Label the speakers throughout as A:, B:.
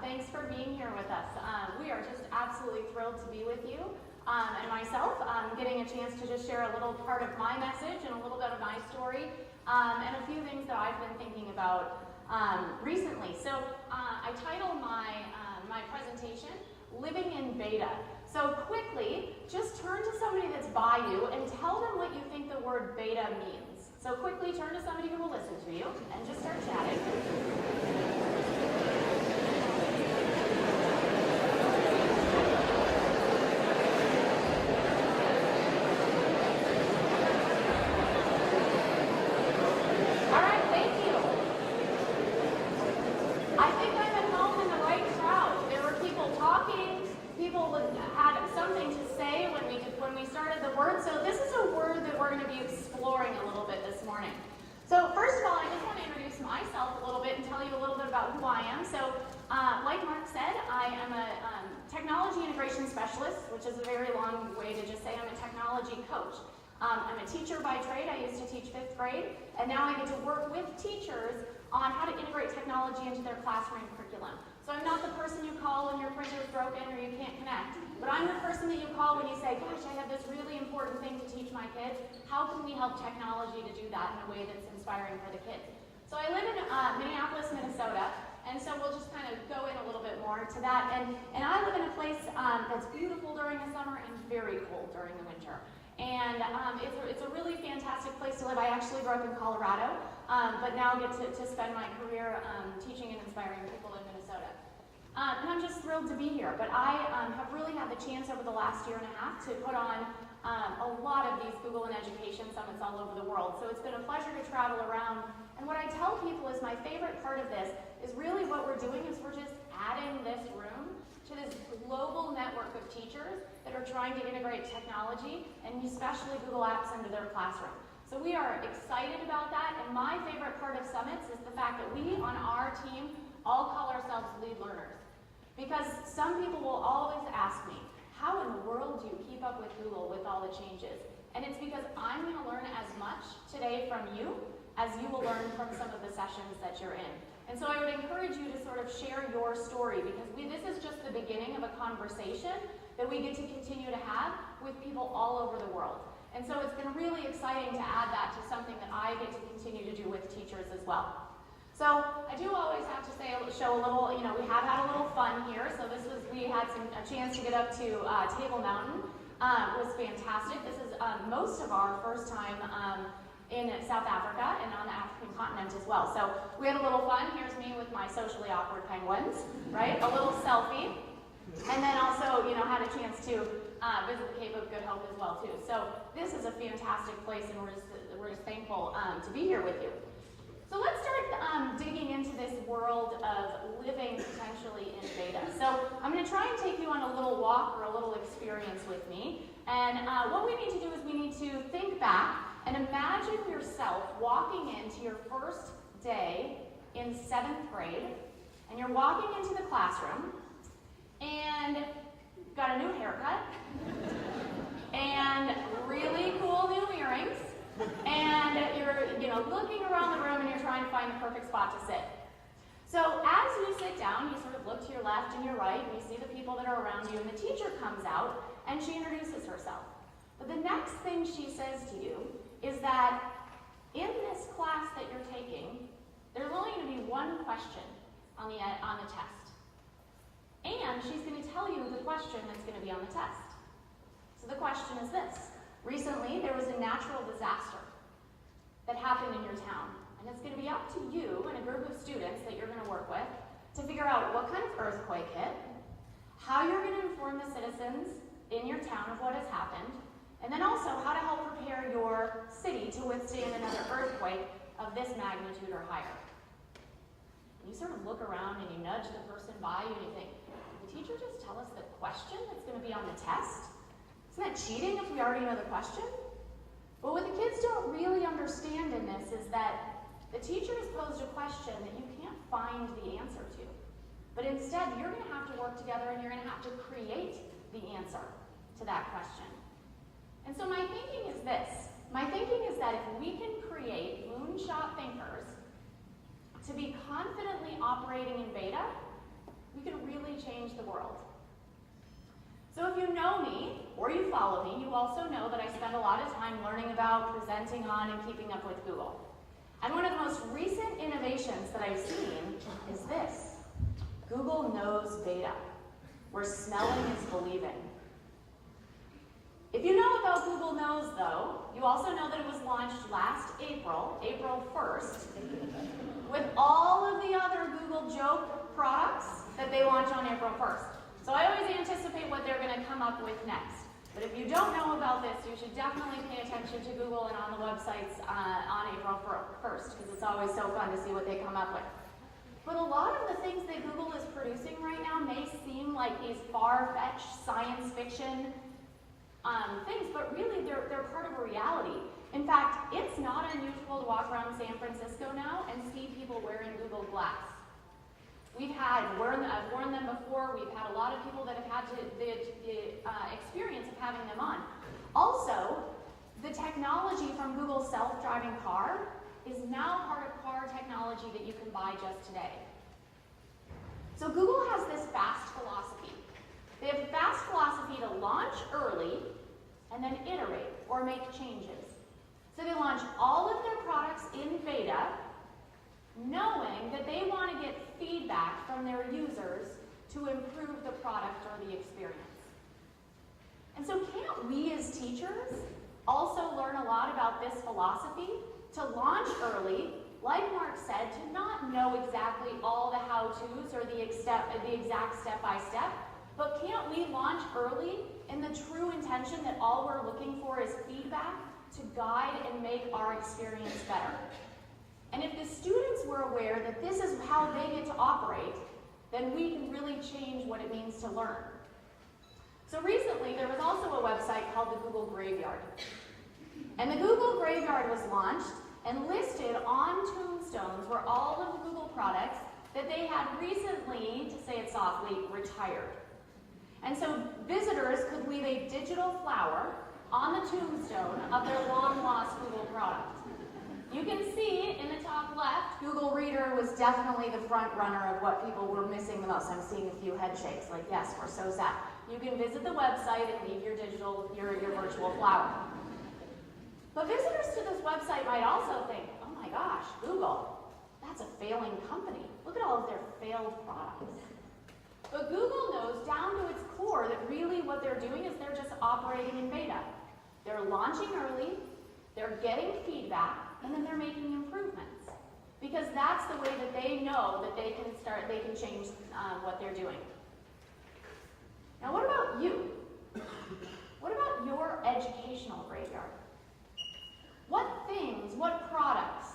A: Thanks for being here with us. We are just absolutely thrilled to be with you. And myself, getting a chance to just share a little part of my message and a little bit of my story, and a few things that I've been thinking about recently. So I titled my presentation, Living in Beta. So quickly, just turn to somebody that's by you and tell them what you think the word beta means. So quickly turn to somebody who will listen to you and just start chatting. Which is a very long way to just say I'm a technology coach. I'm a teacher by trade. I used to teach 5th grade, and now I get to work with teachers on how to integrate technology into their classroom curriculum. So I'm not the person you call when your printer is broken or you can't connect, but I'm the person that you call when you say, gosh, I have this really important thing to teach my kids. How can we help technology to do that in a way that's inspiring for the kids? So I live in Minneapolis, Minnesota, and so we'll just kind of go in a little bit more to that. And I live in a place that's beautiful during the summer and very cold during the winter. And it's a really fantastic place to live. I actually grew up in Colorado, but now get to spend my career teaching and inspiring people in Minnesota. And I'm just thrilled to be here. But I have really had the chance over the last year and a half to put on a lot of these Google and Education summits all over the world. So it's been a pleasure to travel around. And what I tell people is my favorite part of this is really what we're doing is we're just adding this room to this global network of teachers that are trying to integrate technology and especially Google Apps into their classroom. So we are excited about that, and my favorite part of summits is the fact that we on our team all call ourselves lead learners. Because some people will always ask me, how in the world do you keep up with Google with all the changes? And it's because I'm going to learn as much today from you as you will learn from some of the sessions that you're in. And so I would encourage you to sort of share your story, because this is just the beginning of a conversation that we get to continue to have with people all over the world. And so it's been really exciting to add that to something that I get to continue to do with teachers as well. So I do always have to say, show a little, we have had a little fun here. So we had a chance to get up to Table Mountain. It was fantastic. This is most of our first time in South Africa and on the African continent as well. So we had a little fun. Here's me with my socially awkward penguins, right? A little selfie. And then also, had a chance to visit the Cape of Good Hope as well too. So this is a fantastic place, and we're just thankful to be here with you. So let's start digging into this world of living potentially in beta. So I'm going to try and take you on a little walk or a little experience with me. And what we need to do is we need to think back and imagine yourself walking into your first day in 7th grade, and you're walking into the classroom, and you've got a new haircut, and really cool new earrings, and you're looking around the room and you're trying to find the perfect spot to sit. So as you sit down, you sort of look to your left and your right, and you see the people that are around you, and the teacher comes out and she introduces herself. But the next thing she says to you is that in this class that you're taking, there's only going to be one question on the test. And she's going to tell you the question that's going to be on the test. So the question is this. Recently, there was a natural disaster that happened in your town. And it's going to be up to you and a group of students that you're going to work with to figure out what kind of earthquake hit, how you're going to inform the citizens in your town of what has happened, and then also how to help prepare your city to withstand another earthquake of this magnitude or higher. And you sort of look around and you nudge the person by you and you think, did the teacher just tell us the question that's going to be on the test? Isn't that cheating if we already know the question? But what the kids don't really understand in this is that the teacher has posed a question that you can't find the answer to. But instead, you're going to have to work together and you're going to have to create the answer to that question. And so my thinking is this. My thinking is that if we can create moonshot thinkers to be confidently operating in beta, we can really change the world. So if you know me, or you follow me, you also know that I spend a lot of time learning about, presenting on, and keeping up with Google. And one of the most recent innovations that I've seen is this. Google knows beta, where smelling is believing. If you know about Google Knows, though, you also know that it was launched last April, April 1st, with all of the other Google joke products that they launch on April 1st. So I always anticipate what they're going to come up with next. But if you don't know about this, you should definitely pay attention to Google and on the websites on April 1st, because it's always so fun to see what they come up with. But a lot of the things that Google is producing right now may seem like these far-fetched science fiction things, but really they're part of a reality. In fact, it's not unusual to walk around San Francisco now and see people wearing Google Glass. I've worn them before. We've had a lot of people that have had the experience of having them on. Also, the technology from Google's self-driving car is now part of car technology that you can buy just today. So Google has this fast philosophy. They have a fast philosophy to launch early and then iterate or make changes. So they launch all of their products in beta, knowing that they want to get feedback from their users to improve the product or the experience. And so can't we as teachers also learn a lot about this philosophy? To launch early, like Mark said, to not know exactly all the how-tos or the exact step-by-step, but can't we launch early in the true intention that all we're looking for is feedback to guide and make our experience better? And if the students were aware that this is how they get to operate, then we can really change what it means to learn. So recently, there was also a website called the Google Graveyard. And the Google Graveyard was launched and listed on tombstones were all of the Google products that they had recently, to say it softly, retired. And so visitors could leave a digital flower on the tombstone of their long-lost Google product. You can see in the top left, Google Reader was definitely the front runner of what people were missing the most. I'm seeing a few head shakes, like, yes, we're so sad. You can visit the website and leave your virtual flower. But visitors to this website might also think, oh my gosh, Google, that's a failing company. Look at all of their failed products. But Google knows down to its core that really what they're doing is they're just operating in beta. They're launching early, they're getting feedback, and then they're making improvements. Because that's the way that they know that they can change what they're doing. Now what about you? What about your educational graveyard? What things, what products,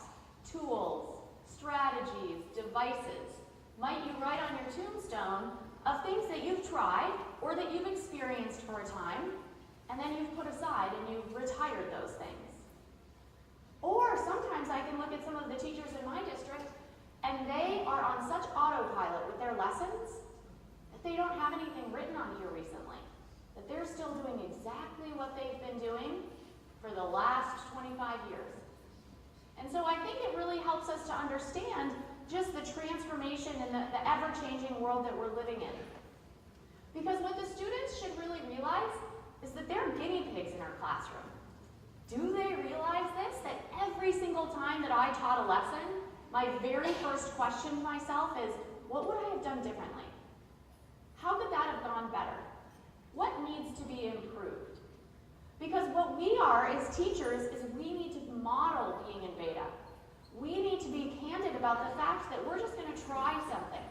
A: tools, strategies, devices might you write on your tombstone of things that you've tried or that you've experienced for a time, and then you've put aside and you've retired those things? Or sometimes I can look at some of the teachers in my district and they are on such autopilot with their lessons that they don't have anything written on here recently. That they're still doing exactly what they've been doing for the last 25 years. And so I think it really helps us to understand just the transformation and the ever-changing world that we're living in. Because what the students should really realize is that they're guinea pigs in our classroom. Do they realize this? That every single time that I taught a lesson, my very first question to myself is, what would I have done differently? How could that have gone better? What needs to be improved? Because what we are as teachers is we need to model being in beta. We need to be candid about the fact that we're just going to try something.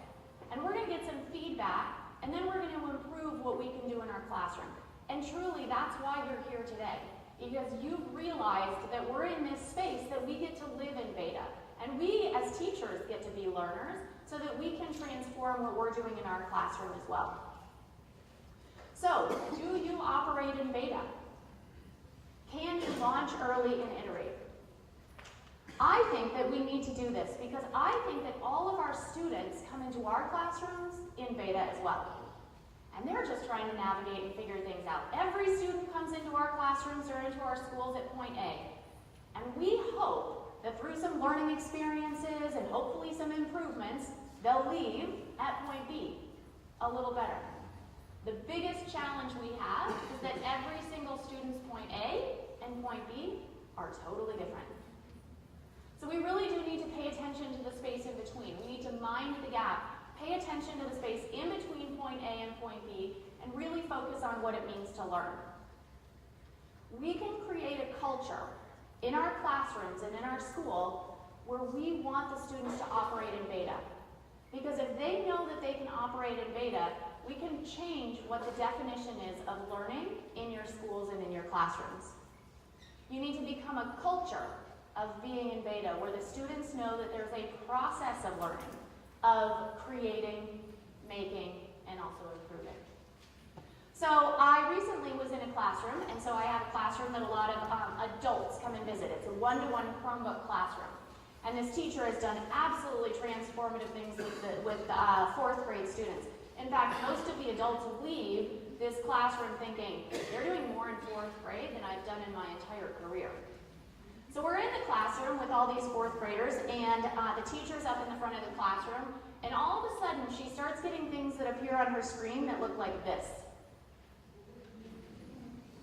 A: And we're going to get some feedback, and then we're going to improve what we can do in our classroom. And truly, that's why you're here today. Because you've realized that we're in this space that we get to live in beta. And we, as teachers, get to be learners so that we can transform what we're doing in our classroom as well. So, do you operate in beta? Can you launch early and iterate? I think that we need to do this because I think that all of our students come into our classrooms in beta as well. And they're just trying to navigate and figure things out. Every student comes into our classrooms or into our schools at point A. And we hope that through some learning experiences and hopefully some improvements, they'll leave at point B. a little better. The biggest challenge we have is that every single student's point A and point B are totally different. So we really do need to pay attention to the space in between. We need to mind the gap, pay attention to the space in between point A and point B, and really focus on what it means to learn. We can create a culture in our classrooms and in our school where we want the students to operate in beta. Because if they know that they can operate in beta, we can change what the definition is of learning in your schools and in your classrooms. You need to become a culture of being in beta where the students know that there's a process of learning, of creating, making, and also improving. So I recently was in a classroom, and so I have a classroom that a lot of adults come and visit. It's a one-to-one Chromebook classroom. And this teacher has done absolutely transformative things with fourth grade students. In fact, most of the adults leave this classroom thinking, they're doing more in fourth grade than I've done in my entire career. So we're in the classroom with all these fourth graders, and the teacher's up in the front of the classroom, and all of a sudden she starts getting things that appear on her screen that look like this.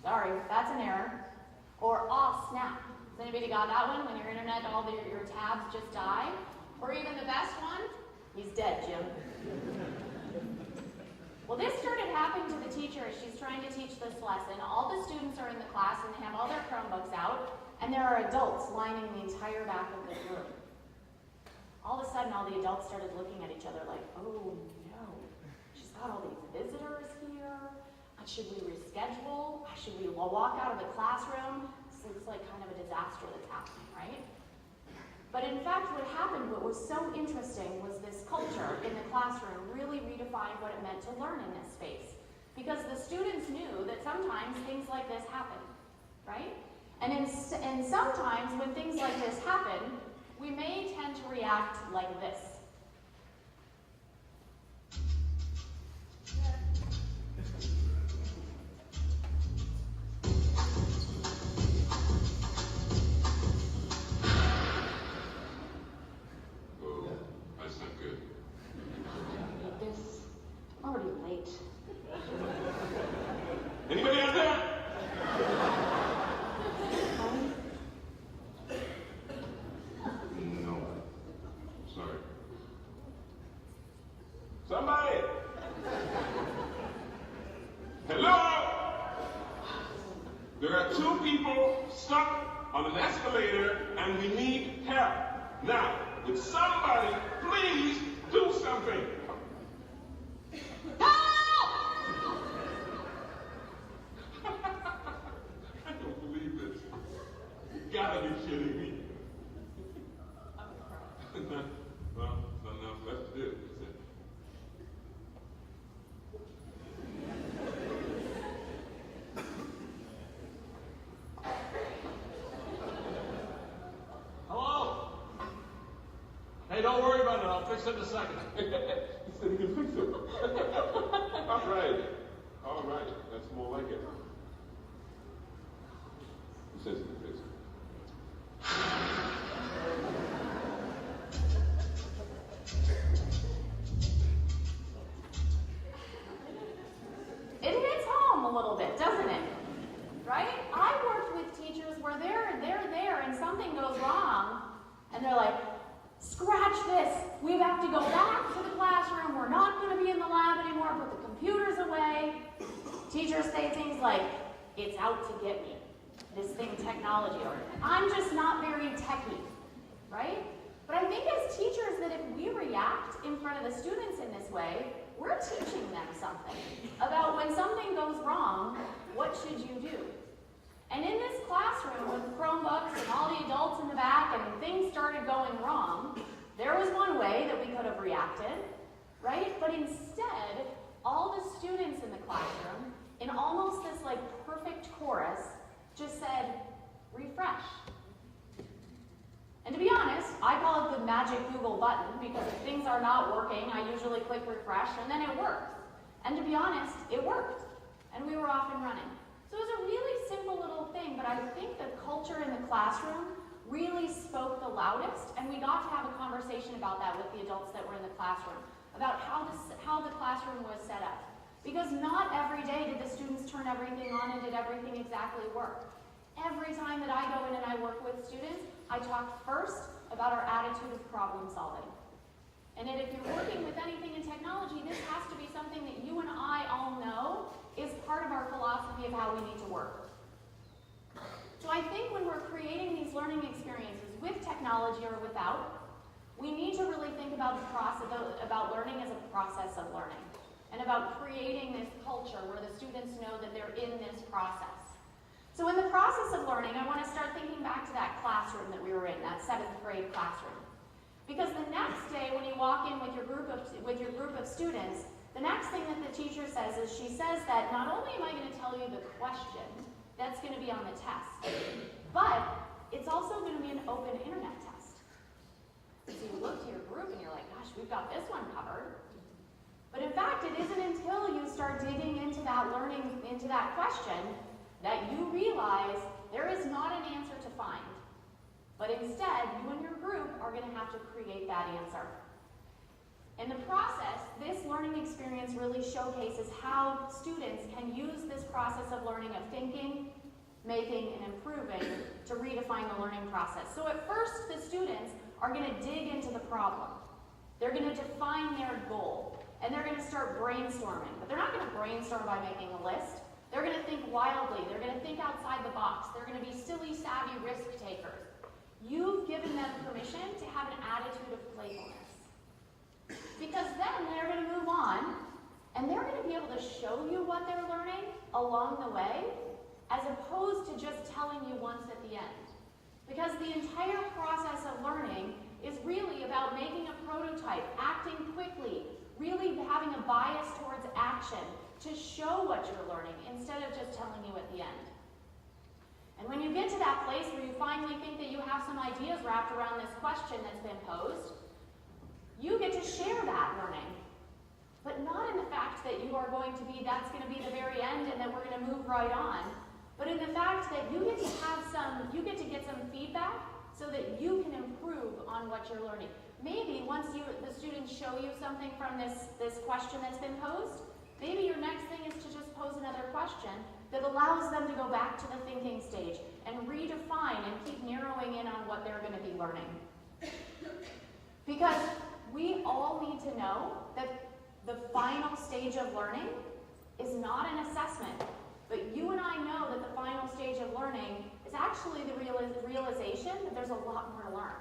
A: Sorry, that's an error. Or, oh, snap. Has anybody got that one? When your internet, all your tabs just die? Or even the best one? He's dead, Jim. Well, this started happening to the teacher as she's trying to teach this lesson. All the students are in the class and they have all their Chromebooks out, and there are adults lining the entire back of this room. All of a sudden, all the adults started looking at each other like, oh no, she's got all these visitors here. Should we reschedule? Should we walk out of the classroom? This looks like kind of a disaster that's happening, right? But in fact, what happened, what was so interesting, was this culture in the classroom really redefined what it meant to learn in this space. Because the students knew that sometimes things like this happen, right? And sometimes when things like this happen, we may tend to react like this.
B: Anybody out there? No. Sorry. Somebody? Hello? There are two people stuck on an escalator and we need help. Now, would somebody please do something? You gotta be kidding me. Well, nothing else left to do, is it?
C: Hello? Hey, don't worry about it. I'll fix it in a second.
B: He said he can fix it. All right. All right. That's more like it. He says he can fix it.
A: It hits home a little bit, doesn't it? Right? I worked with teachers where they're there and something goes wrong, and they're like, scratch this. We have to go back to the classroom. We're not going to be in the lab anymore. Put the computers away. Teachers say things like, it's out to get me. This thing, technology, or I'm just not very techy, right? But I think as teachers that if we react in front of the students in this way, we're teaching them something about when something goes wrong, what should you do? And in this classroom with Chromebooks and all the adults in the back and things started going wrong, there was one way that we could have reacted, right? But instead, all the students in the classroom, in almost this like perfect chorus, just said, refresh. And to be honest, I call it the magic Google button because if things are not working, I usually click refresh and then it works. And to be honest, it worked. And we were off and running. So it was a really simple little thing, but I think the culture in the classroom really spoke the loudest, and we got to have a conversation about that with the adults that were in the classroom, about how the classroom was set up. Because not every day did the students turn everything on and did everything exactly work. Every time that I go in and I work with students, I talk first about our attitude of problem solving. And then if you're working with anything in technology, this has to be something that you and I all know is part of our philosophy of how we need to work. So I think when we're creating these learning experiences with technology or without, we need to really think about about learning as a process of learning, and about creating this culture where the students know that they're in this process. So in the process of learning, I want to start thinking back to that classroom that we were in, that 7th grade classroom. Because the next day when you walk in with your group of students, the next thing that the teacher says is she says that not only am I going to tell you the question that's going to be on the test, but it's also going to be an open internet test. So you look to your group and you're like, gosh, we've got this one covered. But in fact, it isn't until you start digging into that learning, into that question, that you realize there is not an answer to find. But instead, you and your group are going to have to create that answer. In the process, this learning experience really showcases how students can use this process of learning, of thinking, making, and improving to redefine the learning process. So at first, the students are going to dig into the problem. They're going to define their goal, and they're going to start brainstorming. But they're not going to brainstorm by making a list. They're going to think wildly. They're going to think outside the box. They're going to be silly, savvy risk takers. You've given them permission to have an attitude of playfulness. Because then they're going to move on, and they're going to be able to show you what they're learning along the way, as opposed to just telling you once at the end. Because the entire process of learning is really about making a prototype, acting quickly, really having a bias towards action to show what you're learning instead of just telling you at the end. And when you get to that place where you finally think that you have some ideas wrapped around this question that's been posed, you get to share that learning. But not in the fact that you are going to be, that's going to be the very end and that we're going to move right on, but in the fact that you get to have some, you get to get some feedback so that you can improve on what you're learning. Maybe once the students show you something from this question that's been posed, maybe your next thing is to just pose another question that allows them to go back to the thinking stage and redefine and keep narrowing in on what they're going to be learning. Because we all need to know that the final stage of learning is not an assessment, but you and I know that the final stage of learning is actually the realization that there's a lot more to learn.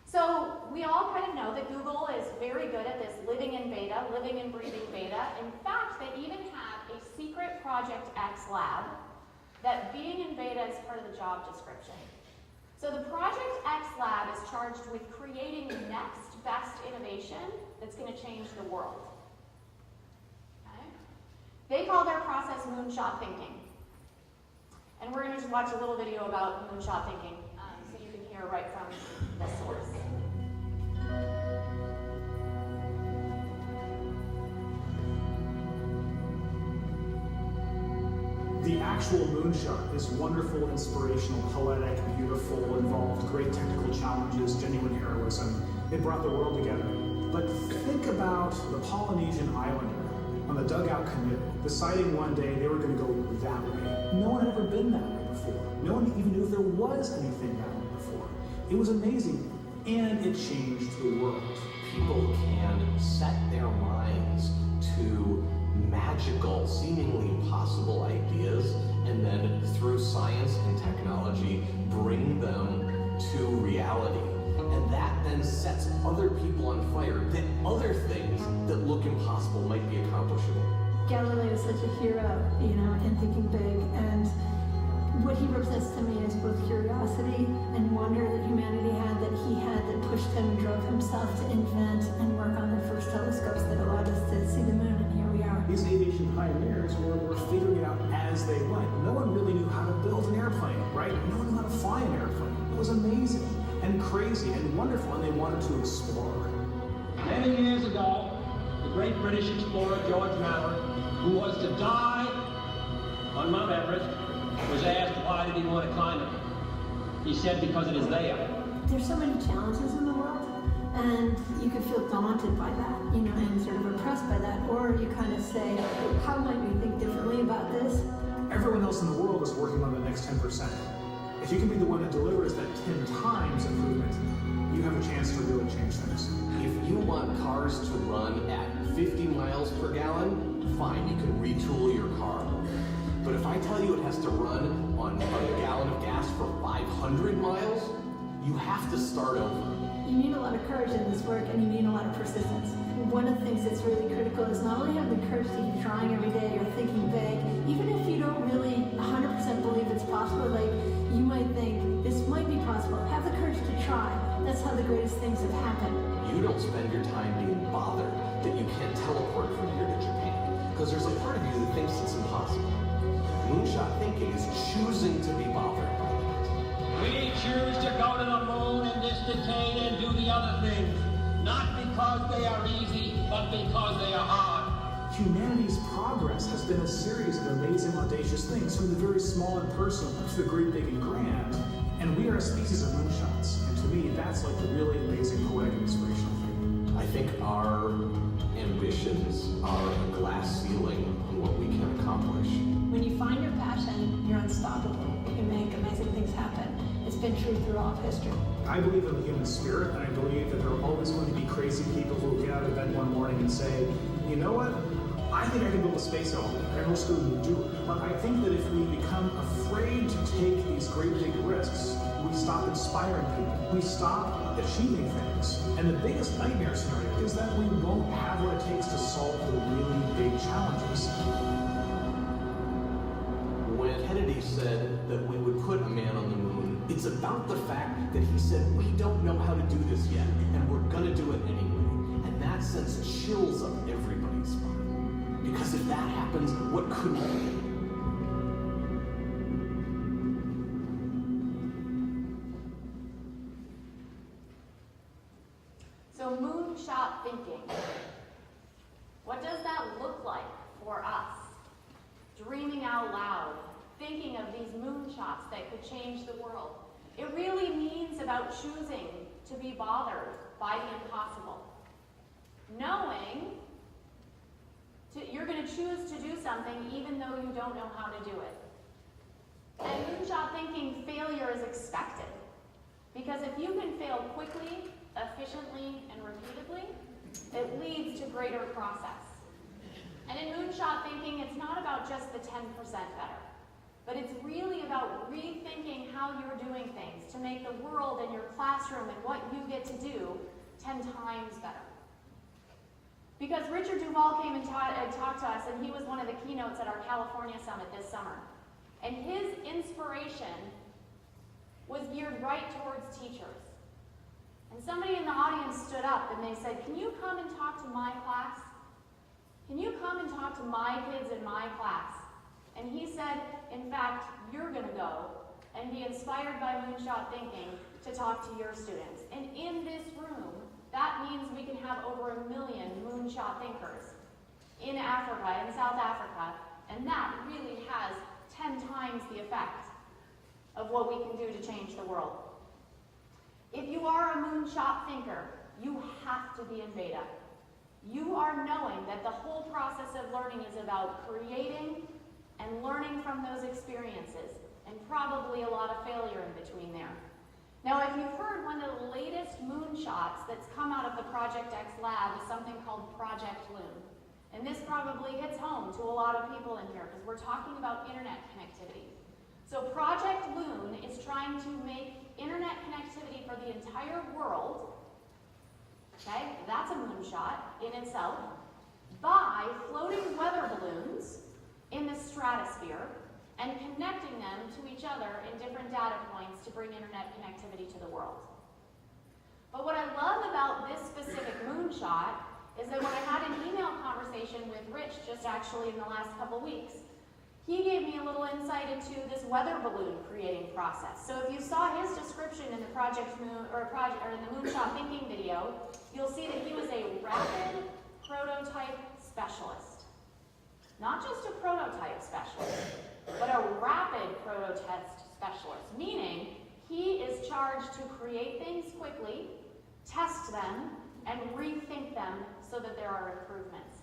A: So we all kind of know that Google is very good at this living in beta, living and breathing beta. In fact, they even have a secret Project X lab that being in beta is part of the job description. So the Project X lab is charged with creating the next best innovation that's going to change the world. Okay? They call their process moonshot thinking. And we're going to just watch a little video about moonshot thinking so you can hear right from the source.
D: The actual moonshot is wonderful, inspirational, poetic, beautiful, involved great technical challenges, genuine heroism. It brought the world together. But think about the Polynesian islander on the dugout canoe, deciding one day they were going to go that way. No one had ever been that way before. No one even knew if there was anything that way before. It was amazing, and it changed the world.
E: People can set their minds to magical, seemingly impossible ideas, and then through science and technology, bring them to reality. And that then sets other people on fire, that other things that look impossible might be accomplishable.
F: Galileo is such a hero, in thinking big, and what he represents to me is both curiosity and wonder that humanity had, that pushed him and drove himself to invent and work on the first telescopes that allowed us to see the moon, and here we are.
D: These aviation pioneers were figuring it out as they went. No one really knew how to build an airplane, right? No one knew how to fly an airplane. It was amazing and crazy and wonderful, and they wanted to explore.
G: Many years ago, the great British explorer George Mallory, who was to die on Mount Everest, was asked why did he want to climb it. He said, because it is there.
F: There's so many challenges in the world, And you could feel daunted by that, and sort of oppressed by that. Or you kind of say, how might we think differently about this?
D: Everyone else in the world is working on the next 10%. If you can be the one that delivers that 10 times improvement, you have a chance to really change things.
E: If you want cars to run at 50 miles per gallon, fine, you can retool your car. But if I tell you it has to run on a gallon of gas for 500 miles, you have to start over.
F: You need a lot of courage in this work, and you need a lot of persistence. One of the things that's really critical is not only having the courage to keep trying every day or thinking big, even if you don't really 100% believe it's possible, like you might think, this might be possible, have the courage to try. That's how the greatest things have happened.
E: You don't spend your time being bothered that you can't teleport from here to Japan, because there's a part of you that thinks it's impossible. Moonshot thinking is choosing to be bothered by that.
G: We choose to go to the moon in this decade and do the other things, not because they are easy, but because they are hard.
D: Humanity's progress has been a series of amazing, audacious things, from the very small and personal to the great, big, and grand. And we are a species of moonshots. And to me, that's like the really amazing, poetic, inspirational thing.
E: I think our ambitions are a glass ceiling on what we can accomplish.
F: When you find your passion, you're unstoppable. You can make amazing things happen. It's been true through all of history.
D: I believe in the human spirit, and I believe that there are always going to be crazy people who will get out of bed one morning and say, you know what? I think I can build a space elevator, and most of them do it. But I think that if we become afraid to take these great big risks, we stop inspiring people. We stop achieving things. And the biggest nightmare scenario is that we won't have what it takes to solve the really big challenges.
E: When Kennedy said that we would put a man on the moon, it's about the fact that he said, we don't know how to do this yet, and we're gonna do it anyway. And that sends chills up everybody's spine. Because if that happens, what could we do?
A: So moonshot thinking. What does that look like for us? Dreaming out loud, thinking of these moonshots that could change the world. It really means about choosing to be bothered by the impossible. Knowing you're going to choose to do something even though you don't know how to do it. And moonshot thinking, failure is expected. Because if you can fail quickly, efficiently, and repeatedly, it leads to greater process. And in moonshot thinking, it's not about just the 10% better, but it's really about rethinking how you're doing things to make the world and your classroom and what you get to do 10 times better. Because Richard Duvall came and talked to us, and he was one of the keynotes at our California Summit this summer. And his inspiration was geared right towards teachers. And somebody in the audience stood up and they said, can you come and talk to my class? Can you come and talk to my kids in my class? And he said, in fact, you're going to go and be inspired by moonshot thinking to talk to your students. And in this room, that means we can have over 1 million moonshot thinkers in Africa, in South Africa, and that really has 10 times the effect of what we can do to change the world. If you are a moonshot thinker, you have to be in beta. You are knowing that the whole process of learning is about creating and learning from those experiences, and probably a lot of failure in between there. Now, if you've heard, one of the latest moonshots that's come out of the Project X lab is something called Project Loon. And this probably hits home to a lot of people in here because we're talking about internet connectivity. So Project Loon is trying to make internet connectivity for the entire world, okay, that's a moonshot in itself, by floating weather balloons in the stratosphere and connecting them to each other in different data points to bring internet connectivity to the world. But what I love about this specific moonshot is that when I had an email conversation with Rich just actually in the last couple weeks, he gave me a little insight into this weather balloon creating process. So if you saw his description in the in the moonshot thinking video, you'll see that he was a rapid prototype specialist. Not just a prototype specialist, but a rapid prototype specialist, meaning he is charged to create things quickly, test them, and rethink them so that there are improvements.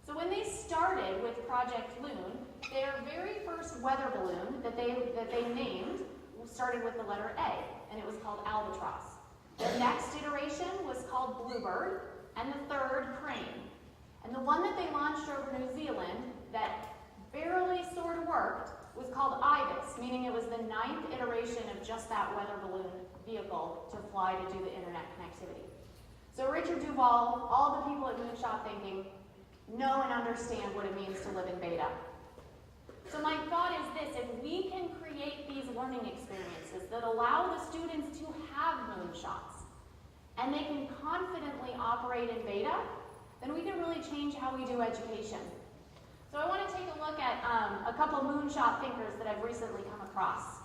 A: So when they started with Project Loon, their very first weather balloon that they named started with the letter A, and it was called Albatross. Their next iteration was called Bluebird, and the third Crane. And the one that they launched over New Zealand that barely sort of worked was called Ibis, meaning it was the 9th iteration of just that weather balloon vehicle to fly to do the internet connectivity. So Richard Duval, all the people at Moonshot Thinking, know and understand what it means to live in beta. So my thought is this: if we can create these learning experiences that allow the students to have moonshots, and they can confidently operate in beta, then we can really change how we do education. So I want to take a look at a couple moonshot thinkers that I've recently come across.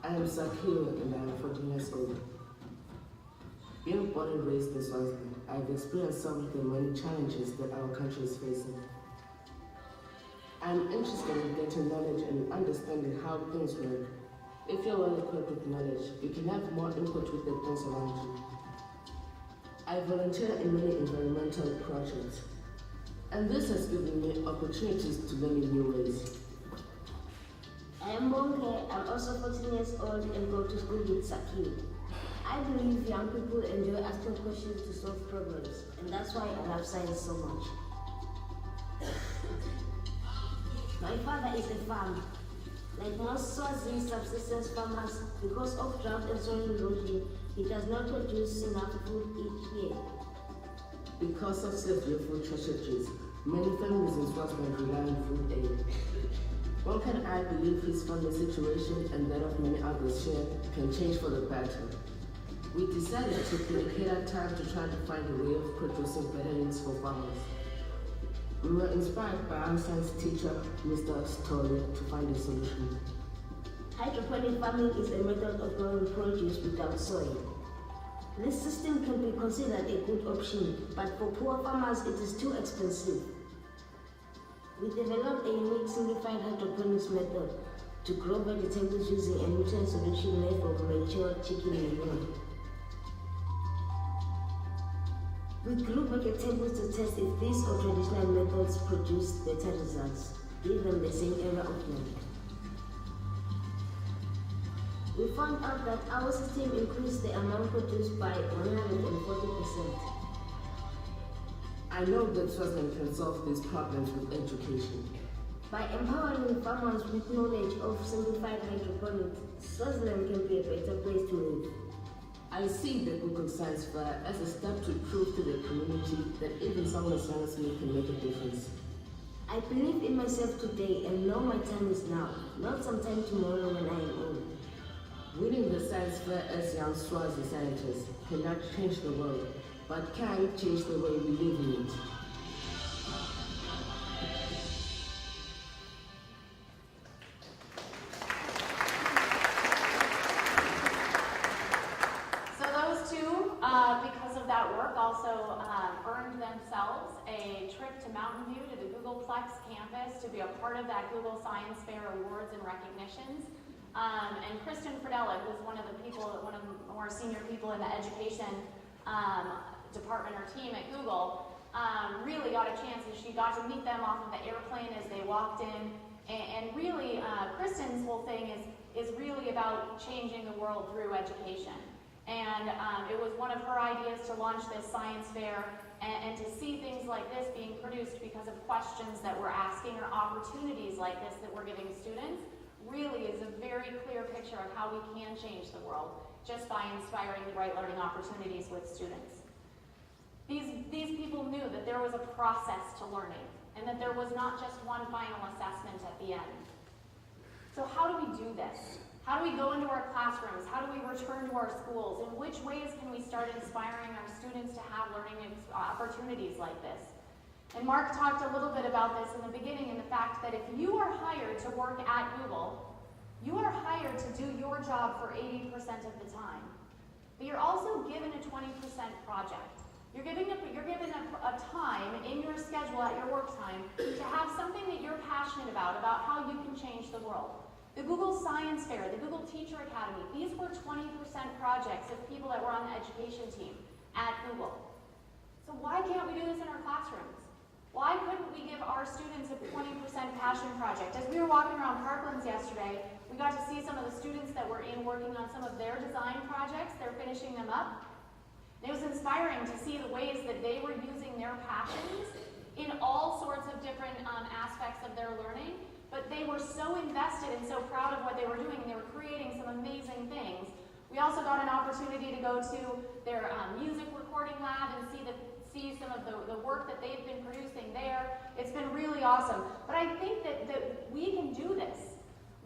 H: I am Sakira and I am 14 years old. Being born and raised in Swaziland, I have experienced some of the many challenges that our country is facing. I am interested in getting knowledge and understanding how things work. If you're well equipped with knowledge, you can have more input with the things around you. I volunteer in many environmental projects, and this has given me opportunities to learn in new ways.
I: I am Bonke. I'm also 14 years old and go to school with Sakir. I believe young people enjoy asking questions to solve problems, and that's why I love science so much. My father is a farmer. Like most Swazi subsistence farmers, because of drought and soil erosion, he does not produce enough food each year.
H: Because of severe food shortages, many families in Swaziland rely on food aid. Bonke and I believe his family situation and that of many others here can change for the better. We decided to dedicate our time to try to find a way of producing better yields for farmers. We were inspired by our science teacher, Mr. Story, to find a solution.
I: Hydroponic farming is a method of growing produce without soil. This system can be considered a good option, but for poor farmers it is too expensive. We developed a unique simplified hydroponics method to grow vegetables using a nutrient solution made from matured chicken manure. We grew vegetables to test if these or traditional methods produce better results, given the same area of land. We found out that our system increased the amount produced by 140%.
H: I know that Swaziland can solve these problems with education.
I: By empowering farmers with knowledge of simplified hydroponics, Swaziland can be a better place to live.
H: I see the Google Science Fair as a step to prove to the community that even someone as young as me can make a difference.
I: I believe in myself today and know my time is now, not sometime tomorrow when I am old.
H: Winning the science fair as young Swazi scientists cannot change the world, but can change the way we live in it.
A: So those two, because of that work, also earned themselves a trip to Mountain View to the Googleplex campus to be a part of that Google Science Fair awards and recognitions. And Kristen Fredelic was one of the more senior people in the education department or team at Google, really got a chance, and she got to meet them off of the airplane as they walked in. And really, Kristen's whole thing is really about changing the world through education. And it was one of her ideas to launch this science fair and to see things like this being produced because of questions that we're asking or opportunities like this that we're giving students really is a very clear picture of how we can change the world just by inspiring the right learning opportunities with students. These people knew that there was a process to learning and that there was not just one final assessment at the end. So how do we do this? How do we go into our classrooms? How do we return to our schools? In which ways can we start inspiring our students to have learning opportunities like this? And Mark talked a little bit about this in the beginning, in the fact that if you are hired to work at Google, you are hired to do your job for 80% of the time. But you're also given a 20% project. You're given a time in your schedule at your work time to have something that you're passionate about how you can change the world. The Google Science Fair, the Google Teacher Academy, these were 20% projects of people that were on the education team at Google. So why can't we do this in our classrooms? Why couldn't we give our students a 20% passion project? As we were walking around Parklands yesterday, we got to see some of the students that were working on some of their design projects. They're finishing them up. It was inspiring to see the ways that they were using their passions in all sorts of different aspects of their learning, but they were so invested and so proud of what they were doing, and they were creating some amazing things. We also got an opportunity to go to their music recording lab and see some of the work that they've been producing there. It's been really awesome. But I think that we can do this.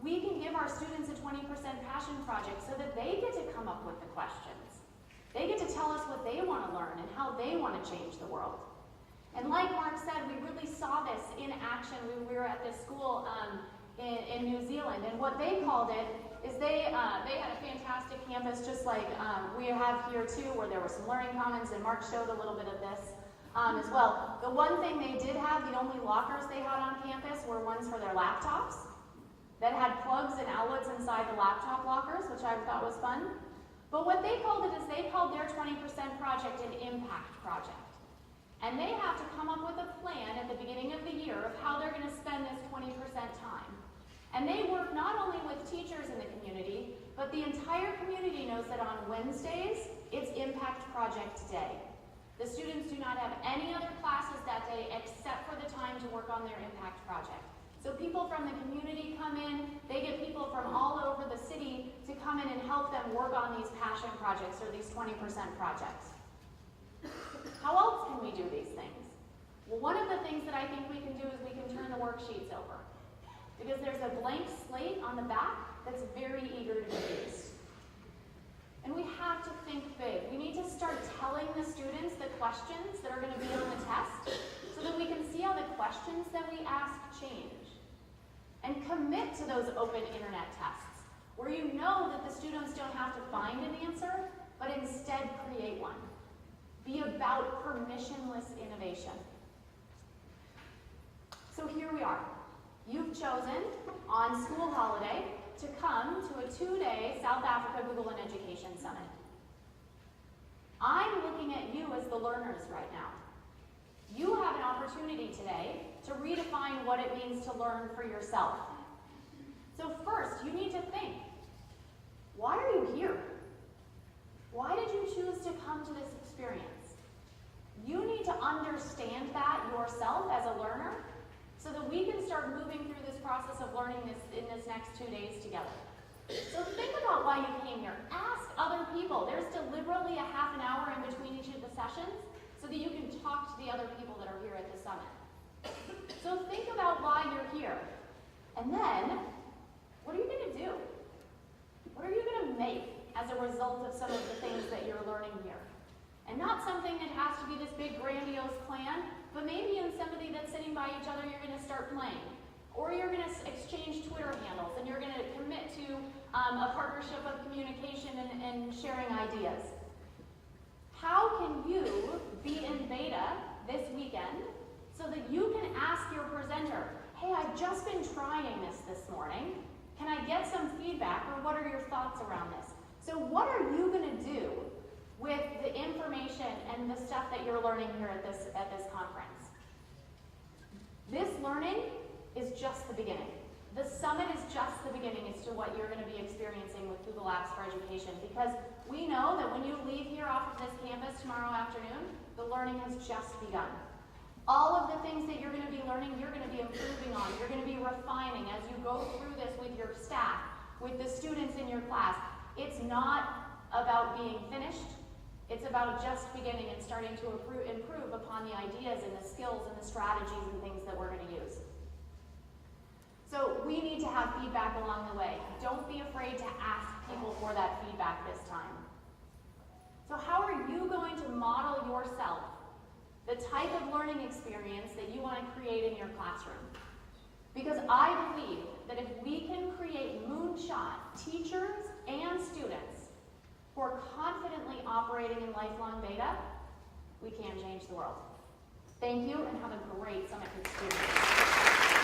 A: We can give our students a 20% passion project so that they get to come up with the questions. They get to tell us what they want to learn and how they want to change the world. And like Mark said, we really saw this in action when we were at this school in New Zealand. And what they called it is they had a fantastic campus, just like we have here too, where there were some learning commons, and Mark showed a little bit of this as well. The one thing they did have, the only lockers they had on campus were ones for their laptops that had plugs and outlets inside the laptop lockers, which I thought was fun. But what they called it is they called their 20% project an impact project. And they have to come up with a plan at the beginning of the year of how they're going to spend this 20% time. And they work not only with teachers in the community, but the entire community knows that on Wednesdays, it's Impact Project Day. The students do not have any other classes that day except for the time to work on their impact project. So people from the community come in, they get people from all over the city to come in and help them work on these passion projects or these 20% projects. How else can we do these things? Well, one of the things that I think we can do is we can turn the worksheets over. Because there's a blank slate on the back that's very eager to be used. And we have to think big. We need to start telling the students the questions that are going to be on the test so that we can see how the questions that we ask change. And commit to those open internet tests, where you know that the students don't have to find an answer, but instead create one. Be about permissionless innovation. So here we are. You've chosen, on school holiday, to come to a 2-day South Africa Google and Education Summit. I'm looking at you as the learners right now. You have an opportunity today to redefine what it means to learn for yourself. So first, you need to think, why are you here? Why did you choose to come to this experience? You need to understand that yourself as a learner so that we can start moving through this process of learning in this next 2 days together. So think about why you came here. Ask other people. There's deliberately a half an hour in between each of the sessions so that you can talk to the other people that are here at the summit. So think about why you're here. And then, what are you going to do? What are you going to make as a result of some of the things that you're learning here? And not something that has to be this big grandiose plan, but maybe in somebody that's sitting by each other, you're going to start playing. Or you're going to exchange Twitter handles, and you're going to commit to a partnership of communication and sharing ideas. How can you be in beta this weekend so that you can ask your presenter, hey, I've just been trying this morning. Can I get some feedback, or what are your thoughts around this? So what are you going to do with the information and the stuff that you're learning here at this conference? This learning is just the beginning. The summit is just the beginning as to what you're going to be experiencing with Google Apps for Education, because we know that when you leave here off of this campus tomorrow afternoon, the learning has just begun. All of the things that you're going to be learning, you're going to be improving on. You're going to be refining as you go through this with your staff, with the students in your class. It's not about being finished. It's about just beginning and starting to improve upon the ideas and the skills and the strategies and things that we're going to use. So we need to have feedback along the way. Don't be afraid to ask people for that feedback this time. So how are you going to model yourself the type of learning experience that you want to create in your classroom. Because I believe that if we can create moonshot teachers and students who are confidently operating in lifelong beta, we can change the world. Thank you and have a great summit experience.